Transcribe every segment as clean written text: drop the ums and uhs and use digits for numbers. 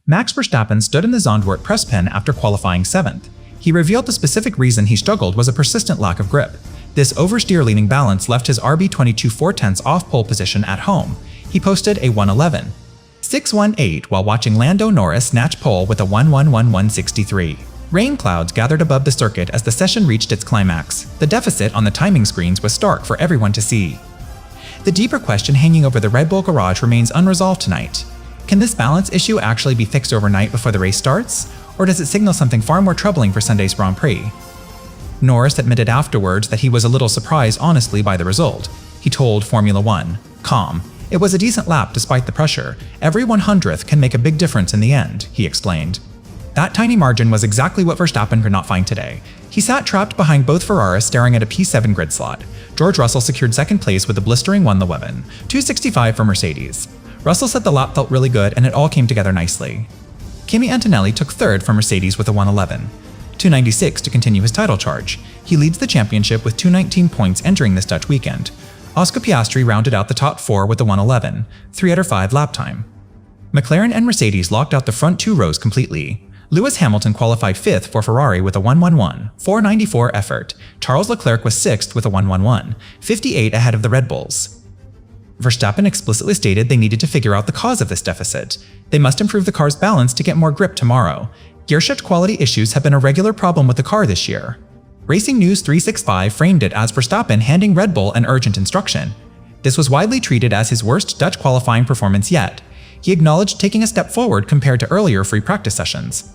Max Verstappen stood in the Zandvoort press pen after qualifying 7th. He revealed the specific reason he struggled was a persistent lack of grip. This oversteer-leaning balance left his RB22 4/10 off pole position at home. He posted a 1:11.618 while watching Lando Norris snatch pole with a 1:11.163. Rain clouds gathered above the circuit as the session reached its climax. The deficit on the timing screens was stark for everyone to see. The deeper question hanging over the Red Bull garage remains unresolved tonight. Can this balance issue actually be fixed overnight before the race starts, or does it signal something far more troubling for Sunday's Grand Prix? Norris admitted afterwards that he was a little surprised honestly by the result. He told Formula 1, "It was a decent lap despite the pressure. Every 100th can make a big difference in the end," he explained. That tiny margin was exactly what Verstappen could not find today. He sat trapped behind both Ferraris staring at a P7 grid slot. George Russell secured second place with a blistering 1:11.265 for Mercedes. Russell said the lap felt really good and it all came together nicely. Kimi Antonelli took third for Mercedes with a 1:11.296 to continue his title charge. He leads the championship with 219 points entering this Dutch weekend. Oscar Piastri rounded out the top four with a 1:11.3/5 lap time. McLaren and Mercedes locked out the front two rows completely. Lewis Hamilton qualified 5th for Ferrari with a 1:11.494 effort. Charles Leclerc was 6th with a 1:11.58 ahead of the Red Bulls. Verstappen explicitly stated they needed to figure out the cause of this deficit. They must improve the car's balance to get more grip tomorrow. Gearshift quality issues have been a regular problem with the car this year. Racing News 365 framed it as Verstappen handing Red Bull an urgent instruction. This was widely treated as his worst Dutch qualifying performance yet. He acknowledged taking a step forward compared to earlier free practice sessions.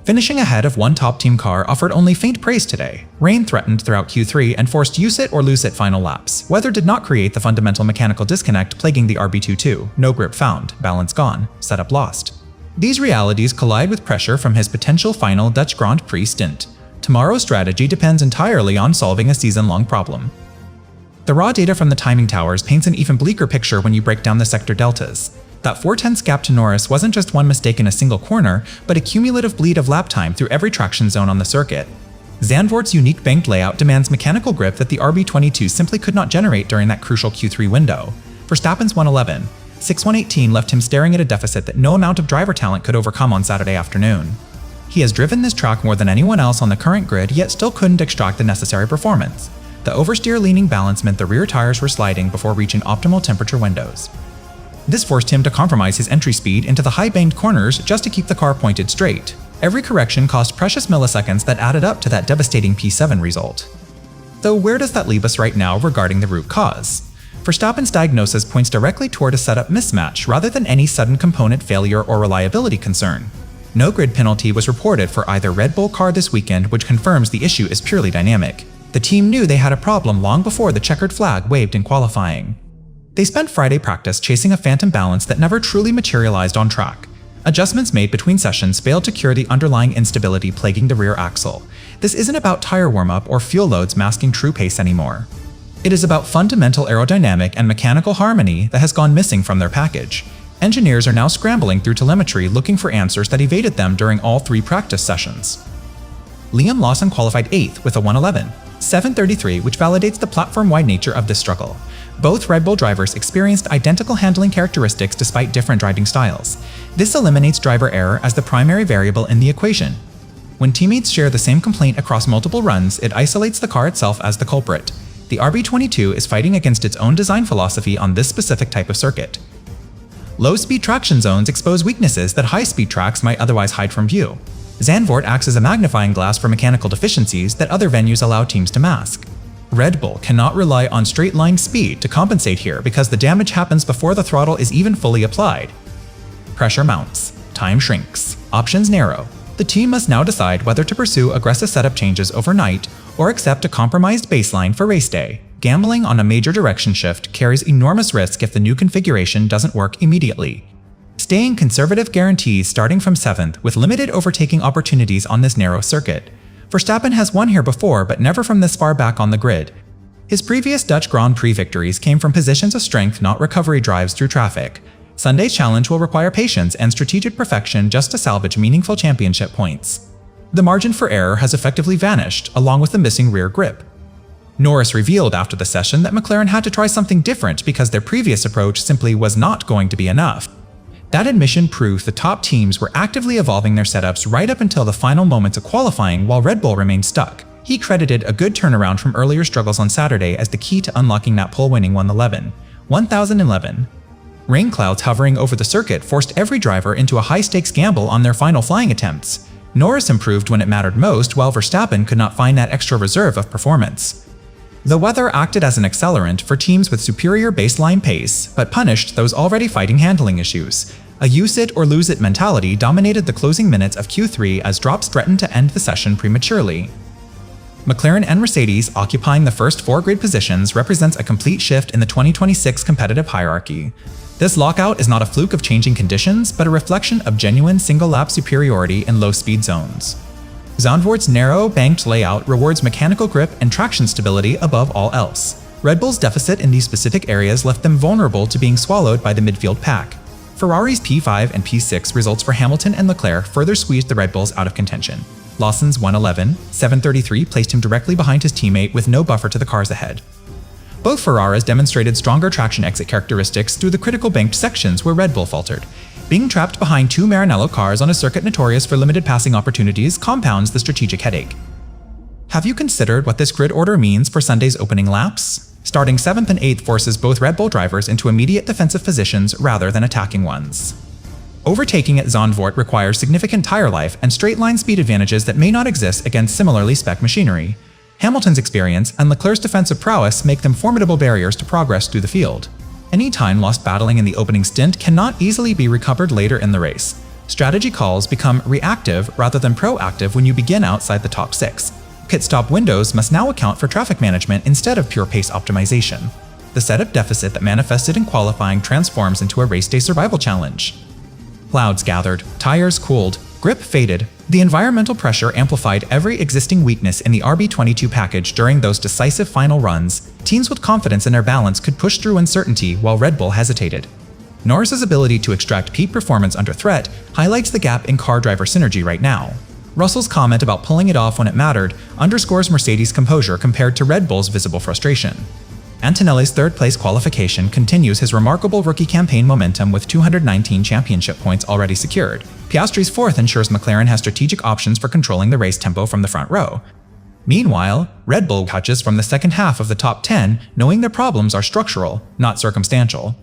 Finishing ahead of one top-team car offered only faint praise today. Rain threatened throughout Q3 and forced use it or lose it final laps. Weather did not create the fundamental mechanical disconnect plaguing the RB22. No grip found, balance gone, setup lost. These realities collide with pressure from his potential final Dutch Grand Prix stint. Tomorrow's strategy depends entirely on solving a season-long problem. The raw data from the timing towers paints an even bleaker picture when you break down the sector deltas. That 4/10 gap to Norris wasn't just one mistake in a single corner, but a cumulative bleed of lap time through every traction zone on the circuit. Zandvoort's unique banked layout demands mechanical grip that the RB22 simply could not generate during that crucial Q3 window. Verstappen's 1:11.618 left him staring at a deficit that no amount of driver talent could overcome on Saturday afternoon. He has driven this track more than anyone else on the current grid, yet still couldn't extract the necessary performance. The oversteer-leaning balance meant the rear tires were sliding before reaching optimal temperature windows. This forced him to compromise his entry speed into the high-banked corners just to keep the car pointed straight. Every correction cost precious milliseconds that added up to that devastating P7 result. So where does that leave us right now regarding the root cause? Verstappen's diagnosis points directly toward a setup mismatch rather than any sudden component failure or reliability concern. No grid penalty was reported for either Red Bull car this weekend, which confirms the issue is purely dynamic. The team knew they had a problem long before the checkered flag waved in qualifying. They spent Friday practice chasing a phantom balance that never truly materialized on track. Adjustments made between sessions failed to cure the underlying instability plaguing the rear axle. This isn't about tire warm-up or fuel loads masking true pace anymore. It is about fundamental aerodynamic and mechanical harmony that has gone missing from their package. Engineers are now scrambling through telemetry looking for answers that evaded them during all three practice sessions. Liam Lawson qualified 8th with a 1:11.733, which validates the platform-wide nature of this struggle. Both Red Bull drivers experienced identical handling characteristics despite different driving styles. This eliminates driver error as the primary variable in the equation. When teammates share the same complaint across multiple runs, it isolates the car itself as the culprit. The RB22 is fighting against its own design philosophy on this specific type of circuit. Low-speed traction zones expose weaknesses that high-speed tracks might otherwise hide from view. Zandvoort acts as a magnifying glass for mechanical deficiencies that other venues allow teams to mask. Red Bull cannot rely on straight-line speed to compensate here because the damage happens before the throttle is even fully applied. Pressure mounts. Time shrinks. Options narrow. The team must now decide whether to pursue aggressive setup changes overnight or accept a compromised baseline for race day. Gambling on a major direction shift carries enormous risk if the new configuration doesn't work immediately. Staying conservative guarantees starting from 7th with limited overtaking opportunities on this narrow circuit. Verstappen has won here before, but never from this far back on the grid. His previous Dutch Grand Prix victories came from positions of strength, not recovery drives through traffic. Sunday's challenge will require patience and strategic perfection just to salvage meaningful championship points. The margin for error has effectively vanished, along with the missing rear grip. Norris revealed after the session that McLaren had to try something different because their previous approach simply was not going to be enough. That admission proved the top teams were actively evolving their setups right up until the final moments of qualifying while Red Bull remained stuck. He credited a good turnaround from earlier struggles on Saturday as the key to unlocking that pole-winning 1011. Rain clouds hovering over the circuit forced every driver into a high-stakes gamble on their final flying attempts. Norris improved when it mattered most, while Verstappen could not find that extra reserve of performance. The weather acted as an accelerant for teams with superior baseline pace, but punished those already fighting handling issues. A use-it-or-lose-it mentality dominated the closing minutes of Q3 as drops threatened to end the session prematurely. McLaren and Mercedes occupying the first four grid positions represents a complete shift in the 2026 competitive hierarchy. This lockout is not a fluke of changing conditions, but a reflection of genuine single-lap superiority in low-speed zones. Zandvoort's narrow, banked layout rewards mechanical grip and traction stability above all else. Red Bull's deficit in these specific areas left them vulnerable to being swallowed by the midfield pack. Ferrari's P5 and P6 results for Hamilton and Leclerc further squeezed the Red Bulls out of contention. Lawson's 733 placed him directly behind his teammate with no buffer to the cars ahead. Both Ferraris demonstrated stronger traction exit characteristics through the critical banked sections where Red Bull faltered. Being trapped behind two Maranello cars on a circuit notorious for limited passing opportunities compounds the strategic headache. Have you considered what this grid order means for Sunday's opening laps? Starting 7th and 8th forces both Red Bull drivers into immediate defensive positions rather than attacking ones. Overtaking at Zandvoort requires significant tire life and straight-line speed advantages that may not exist against similarly spec machinery. Hamilton's experience and Leclerc's defensive prowess make them formidable barriers to progress through the field. Any time lost battling in the opening stint cannot easily be recovered later in the race. Strategy calls become reactive rather than proactive when you begin outside the top 6. Pit stop windows must now account for traffic management instead of pure pace optimization. The setup deficit that manifested in qualifying transforms into a race day survival challenge. Clouds gathered, tires cooled, grip faded. The environmental pressure amplified every existing weakness in the RB22 package during those decisive final runs. Teams with confidence in their balance could push through uncertainty while Red Bull hesitated. Norris's ability to extract peak performance under threat highlights the gap in car driver synergy right now. Russell's comment about pulling it off when it mattered underscores Mercedes' composure compared to Red Bull's visible frustration. Antonelli's third-place qualification continues his remarkable rookie campaign momentum with 219 championship points already secured. Piastri's fourth ensures McLaren has strategic options for controlling the race tempo from the front row. Meanwhile, Red Bull touches from the second half of the top 10, knowing their problems are structural, not circumstantial.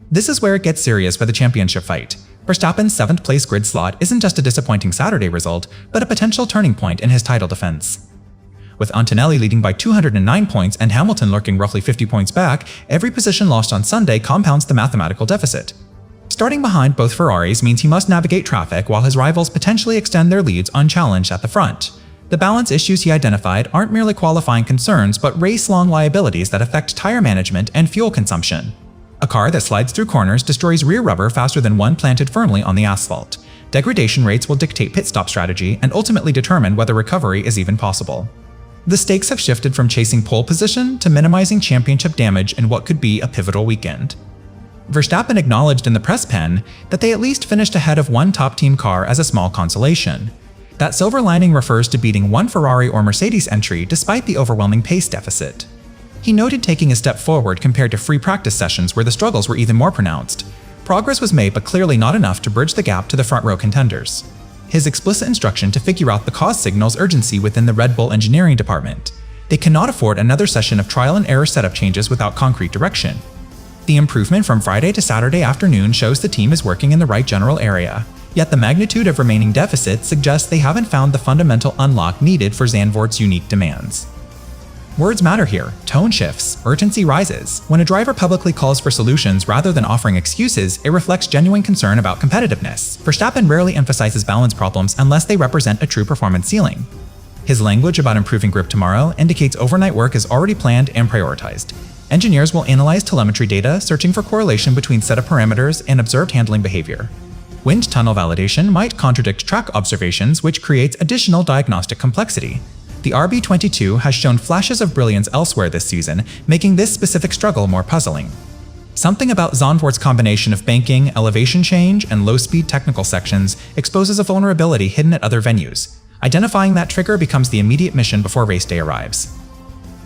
This is where it gets serious for the championship fight. Verstappen's 7th-place grid slot isn't just a disappointing Saturday result, but a potential turning point in his title defense. With Antonelli leading by 209 points and Hamilton lurking roughly 50 points back, every position lost on Sunday compounds the mathematical deficit. Starting behind both Ferraris means he must navigate traffic while his rivals potentially extend their leads unchallenged at the front. The balance issues he identified aren't merely qualifying concerns but race-long liabilities that affect tire management and fuel consumption. A car that slides through corners destroys rear rubber faster than one planted firmly on the asphalt. Degradation rates will dictate pit stop strategy and ultimately determine whether recovery is even possible. The stakes have shifted from chasing pole position to minimizing championship damage in what could be a pivotal weekend. Verstappen acknowledged in the press pen that they at least finished ahead of one top-team car as a small consolation. That silver lining refers to beating one Ferrari or Mercedes entry despite the overwhelming pace deficit. He noted taking a step forward compared to free practice sessions where the struggles were even more pronounced. Progress was made but clearly not enough to bridge the gap to the front-row contenders. His explicit instruction to figure out the cause signals urgency within the Red Bull engineering department. They cannot afford another session of trial-and-error setup changes without concrete direction. The improvement from Friday to Saturday afternoon shows the team is working in the right general area, yet the magnitude of remaining deficits suggests they haven't found the fundamental unlock needed for Zandvoort's unique demands. Words matter here, tone shifts, urgency rises. When a driver publicly calls for solutions rather than offering excuses, it reflects genuine concern about competitiveness. Verstappen rarely emphasizes balance problems unless they represent a true performance ceiling. His language about improving grip tomorrow indicates overnight work is already planned and prioritized. Engineers will analyze telemetry data, searching for correlation between setup parameters and observed handling behavior. Wind tunnel validation might contradict track observations, which creates additional diagnostic complexity. The RB22 has shown flashes of brilliance elsewhere this season, making this specific struggle more puzzling. Something about Zandvoort's combination of banking, elevation change, and low-speed technical sections exposes a vulnerability hidden at other venues. Identifying that trigger becomes the immediate mission before race day arrives.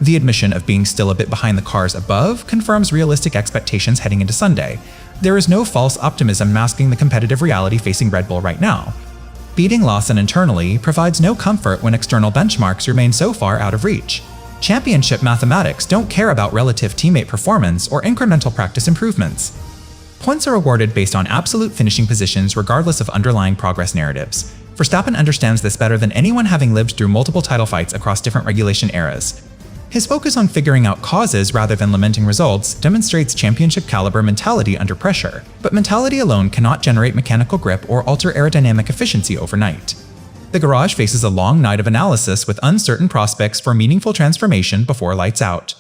The admission of being still a bit behind the cars above confirms realistic expectations heading into Sunday. There is no false optimism masking the competitive reality facing Red Bull right now. Beating Lawson internally provides no comfort when external benchmarks remain so far out of reach. Championship mathematics don't care about relative teammate performance or incremental practice improvements. Points are awarded based on absolute finishing positions regardless of underlying progress narratives. Verstappen understands this better than anyone, having lived through multiple title fights across different regulation eras. His focus on figuring out causes rather than lamenting results demonstrates championship-caliber mentality under pressure, but mentality alone cannot generate mechanical grip or alter aerodynamic efficiency overnight. The garage faces a long night of analysis with uncertain prospects for meaningful transformation before lights out.